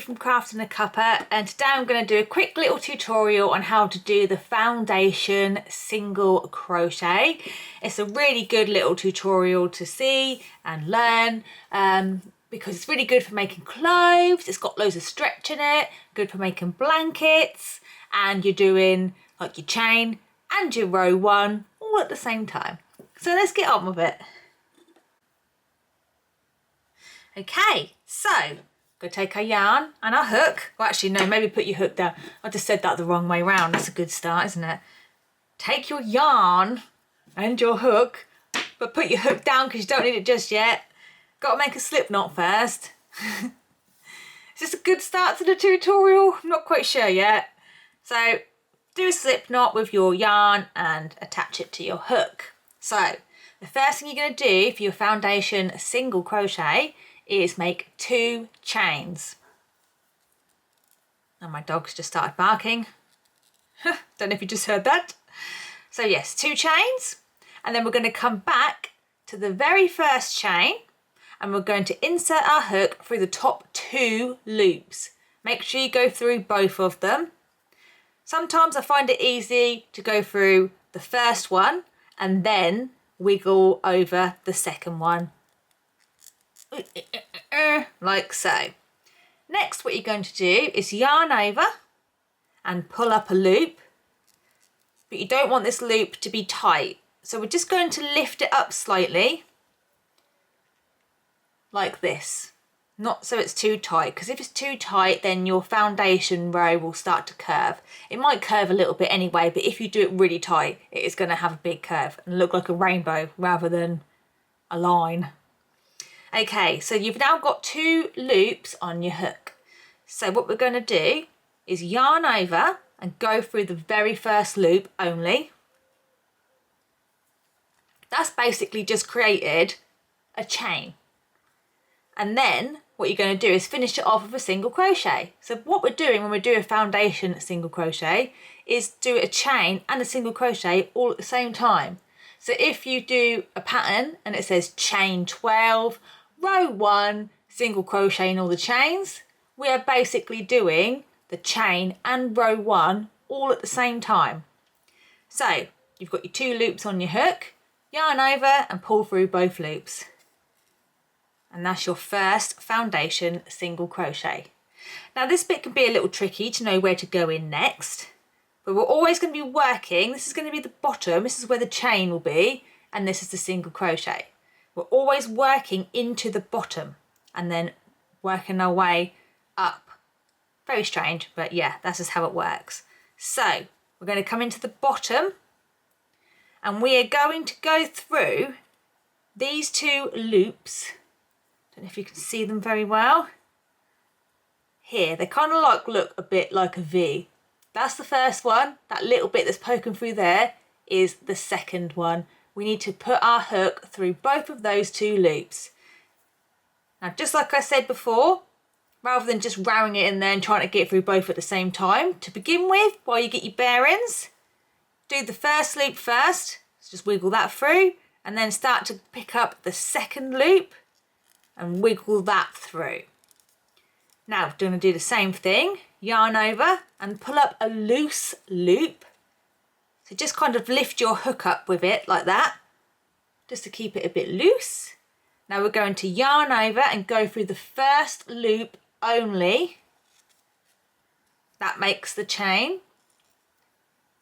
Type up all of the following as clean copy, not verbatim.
from Craftandacuppa, and today I'm going to do a quick little tutorial on how to do the foundation single crochet. It's a really good little tutorial to see and learn because it's really good for making clothes. It's got loads of stretch in it, good for making blankets, and you're doing like your chain and your row one all at the same time. So let's get on with it. Okay, so go take our yarn and our hook. Well, actually, no, maybe put your hook down. I just said that the wrong way round. That's a good start, isn't it? Take your yarn and your hook, but put your hook down because you don't need it just yet. Got to make a slip knot first. Is this a good start to the tutorial? I'm not quite sure yet. So do a slip knot with your yarn and attach it to your hook. So the first thing you're going to do for your foundation single crochet is make 2 chains. And my dog's just started barking. Don't know if you just heard that. So yes, 2 chains, and then we're going to come back to the very first chain and we're going to insert our hook through the top 2 loops. Make sure you go through both of them. Sometimes I find it easy to go through the first one and then wiggle over the second one. Like so. Next, what you're going to do is yarn over and pull up a loop, but you don't want this loop to be tight, so we're just going to lift it up slightly like this, not so it's too tight, because if it's too tight then your foundation row will start to curve. It might curve a little bit anyway, but if you do it really tight it is going to have a big curve and look like a rainbow rather than a line. Okay, so you've now got 2 loops on your hook. So what we're going to do is yarn over and go through the very first loop only. That's basically just created a chain. And then what you're going to do is finish it off with a single crochet. So what we're doing when we do a foundation single crochet is do a chain and a single crochet all at the same time. So if you do a pattern and it says chain 12, row 1, single crochet in all the chains, we are basically doing the chain and row 1 all at the same time. So you've got your 2 loops on your hook, yarn over and pull through both loops. And that's your first foundation single crochet. Now this bit can be a little tricky to know where to go in next, but we're always going to be working. This is going to be the bottom, this is where the chain will be, and this is the single crochet. We're always working into the bottom and then working our way up. Very strange, but yeah, that's just how it works. So we're going to come into the bottom and we are going to go through these 2 loops. Don't know if you can see them very well. Here, they kind of like look a bit like a V. That's the first one. That little bit that's poking through there is the second one. We need to put our hook through both of those 2 loops. Now, just like I said before, rather than just ramming it in there and trying to get through both at the same time, to begin with, while you get your bearings, do the first loop first, so just wiggle that through, and then start to pick up the second loop and wiggle that through. Now, we're going to do the same thing, yarn over and pull up a loose loop. So just kind of lift your hook up with it like that, just to keep it a bit loose. Now we're going to yarn over and go through the first loop only. That makes the chain.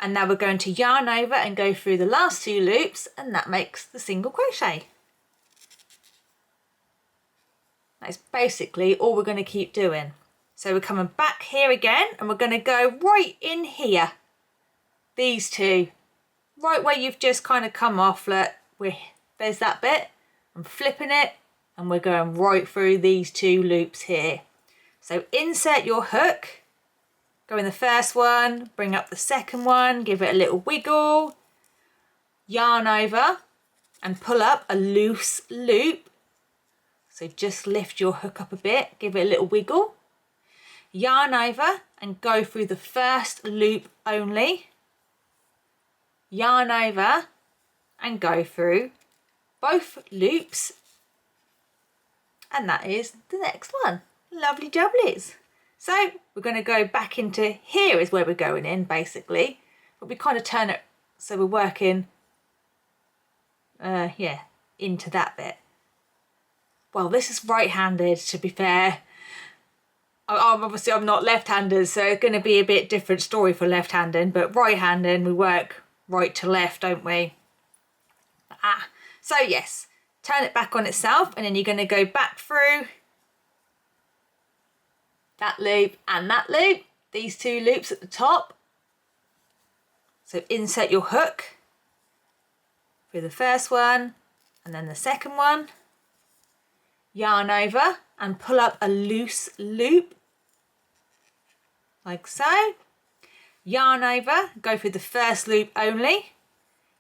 And now we're going to yarn over and go through the last 2 loops, and that makes the single crochet. That's basically all we're going to keep doing. So we're coming back here again and we're going to go right in here. These 2, right where you've just kind of come off, look, there's that bit. I'm flipping it and we're going right through these 2 loops here. So insert your hook, go in the first one, bring up the second one, give it a little wiggle, yarn over and pull up a loose loop. So just lift your hook up a bit, give it a little wiggle, yarn over and go through the first loop only. Yarn over and go through both loops, and that is the next one. Lovely jubblies. So we're going to go back into here is where we're going in basically, but we kind of turn it so we're working yeah, into that bit. Well, this is right-handed, to be fair. Obviously I'm not left-handed, so it's going to be a bit different story for left-handed, but right-handed we work right to left, don't we? So yes, turn it back on itself, and then you're going to go back through that loop and that loop, these two loops at the top. So insert your hook through the first one and then the second one, yarn over and pull up a loose loop like so, yarn over, go through the first loop only,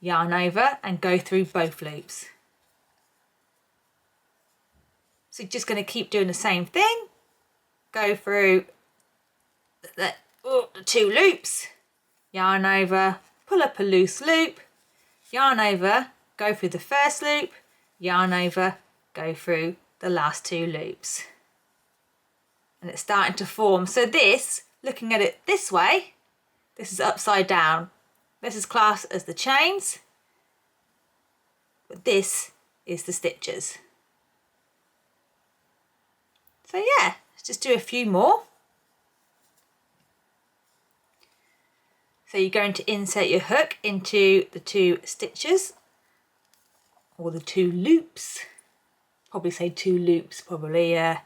yarn over and go through both loops. So you're just going to keep doing the same thing, go through the two loops, yarn over, pull up a loose loop, yarn over, go through the first loop, yarn over, go through the last two loops. And it's starting to form. So this, looking at it this way, this is upside down. This is classed as the chains, but this is the stitches. So yeah, let's just do a few more. So you're going to insert your hook into the two stitches, or the two loops. Probably say two loops, probably, yeah.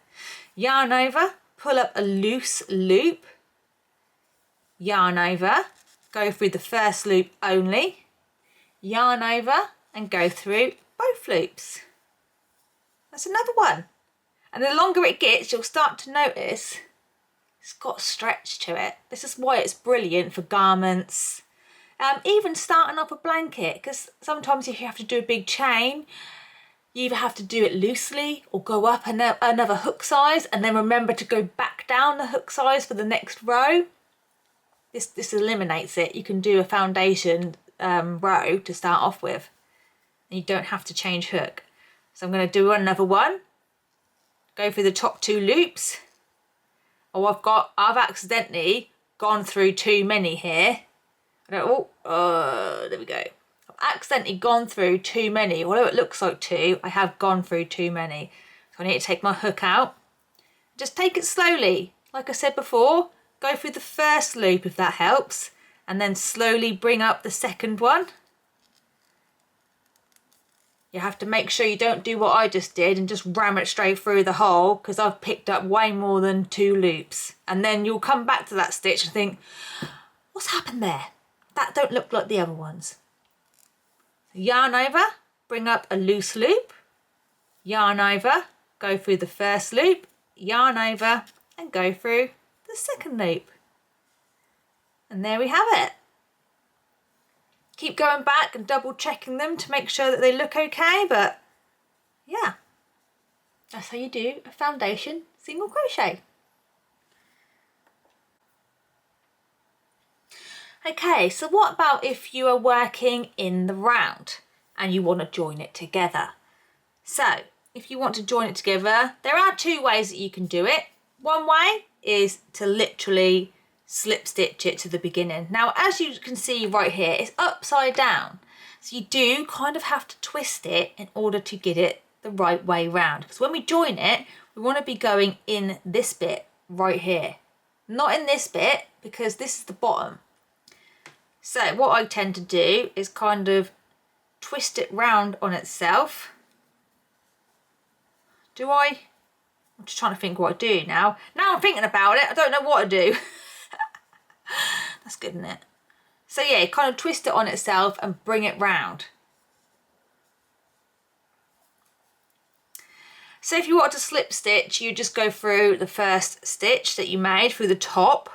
Yarn over, pull up a loose loop, yarn over, go through the first loop only, yarn over and go through both loops. That's another one. And the longer it gets, you'll start to notice it's got stretch to it. This is why it's brilliant for garments, even starting off a blanket, because sometimes if you have to do a big chain, you either have to do it loosely or go up another hook size and then remember to go back down the hook size for the next row. This eliminates it. You can do a foundation row to start off with, and you don't have to change hook. So I'm going to do another one, go through the top two loops. Oh, I've accidentally gone through too many here. There we go. I've accidentally gone through too many. Although it looks like two, I have gone through too many. So I need to take my hook out. Just take it slowly. Like I said before, go through the first loop if that helps, and then slowly bring up the second one. You have to make sure you don't do what I just did and just ram it straight through the hole, because I've picked up way more than two loops. And then you'll come back to that stitch and think, what's happened there? That don't look like the other ones. Yarn over, bring up a loose loop, yarn over, go through the first loop, yarn over and go through the second loop. And there we have it. Keep going back and double checking them to make sure that they look okay, but yeah, that's how you do a foundation single crochet. Okay, so what about if you are working in the round and you want to join it together? So if you want to join it together, there are two ways that you can do it. One way is to literally slip stitch it to the beginning. Now, as you can see right here, it's upside down. So you do kind of have to twist it in order to get it the right way round. Because when we join it, we want to be going in this bit right here. Not in this bit, because this is the bottom. So what I tend to do is kind of twist it round on itself. I'm just trying to think what I do now. Now I'm thinking about it, I don't know what to do. That's good, isn't it? So yeah, kind of twist it on itself and bring it round. So if you want to slip stitch, you just go through the first stitch that you made through the top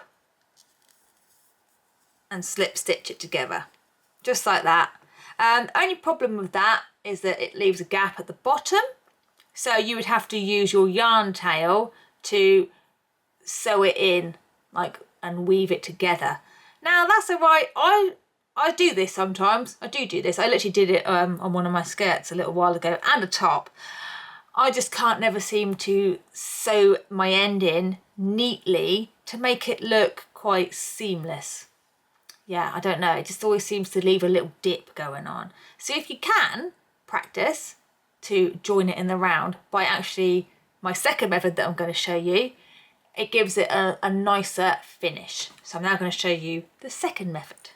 and slip stitch it together, just like that. Only problem with that is that it leaves a gap at the bottom, so you would have to use your yarn tail to sew it in, like, and weave it together. Now that's alright. I do this sometimes. I do this. I literally did it on one of my skirts a little while ago, and a top. I just can't never seem to sew my end in neatly to make it look quite seamless. Yeah, I don't know, it just always seems to leave a little dip going on. So if you can, practice to join it in the round by actually my second method that I'm going to show you. It gives it a nicer finish. So I'm now going to show you the second method.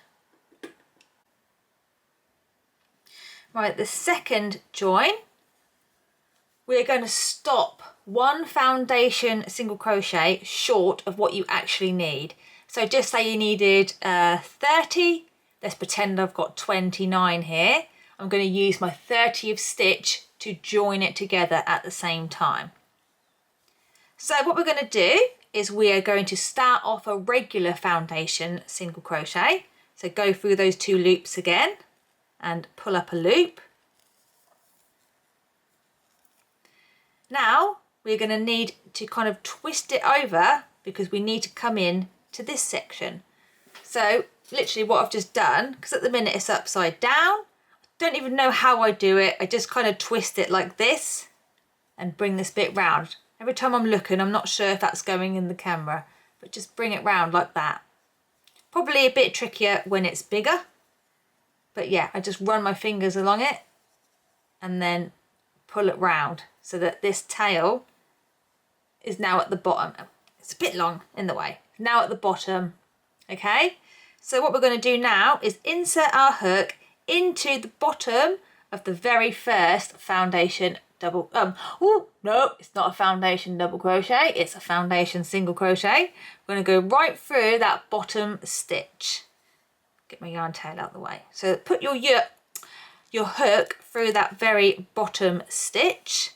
Right, the second join, we're going to stop one foundation single crochet short of what you actually need. So just say you needed 30, let's pretend I've got 29 here. I'm going to use my 30th stitch to join it together at the same time. So what we're going to do is we are going to start off a regular foundation single crochet. So go through those 2 loops again and pull up a loop. Now we're going to need to kind of twist it over because we need to come in to this section. So literally what I've just done, because at the minute it's upside down, don't even know how I do it. I just kind of twist it like this and bring this bit round. Every time I'm looking, I'm not sure if that's going in the camera, but just bring it round like that. Probably a bit trickier when it's bigger, but yeah, I just run my fingers along it and then pull it round so that this tail is now at the bottom. It's a bit long in the way. Now at the bottom, okay? So what we're going to do now is insert our hook into the bottom of the very first foundation double, oh no, it's not a foundation double crochet, it's a foundation single crochet. We're going to go right through that bottom stitch. Get my yarn tail out of the way. So put your hook through that very bottom stitch,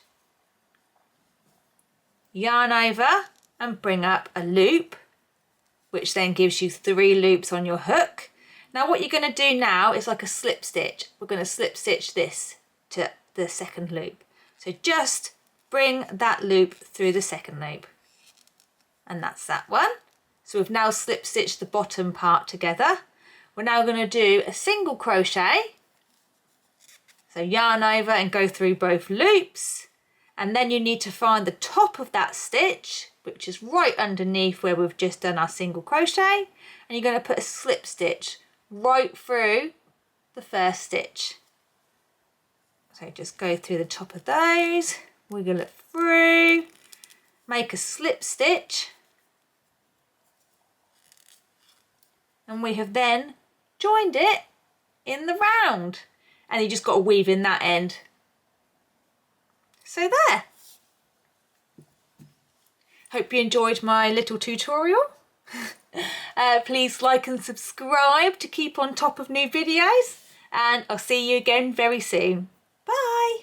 yarn over and bring up a loop, which then gives you 3 loops on your hook. Now what you're going to do now is like a slip stitch. We're going to slip stitch this to the second loop. So just bring that loop through the second loop. And that's that one. So we've now slip stitched the bottom part together. We're now going to do a single crochet. So yarn over and go through both loops. And then you need to find the top of that stitch, which is right underneath where we've just done our single crochet. And you're going to put a slip stitch right through the first stitch. So just go through the top of those, wiggle it through, make a slip stitch, and we have then joined it in the round. And you just got to weave in that end. So there. Hope you enjoyed my little tutorial. Please like and subscribe to keep on top of new videos, and I'll see you again very soon. Bye!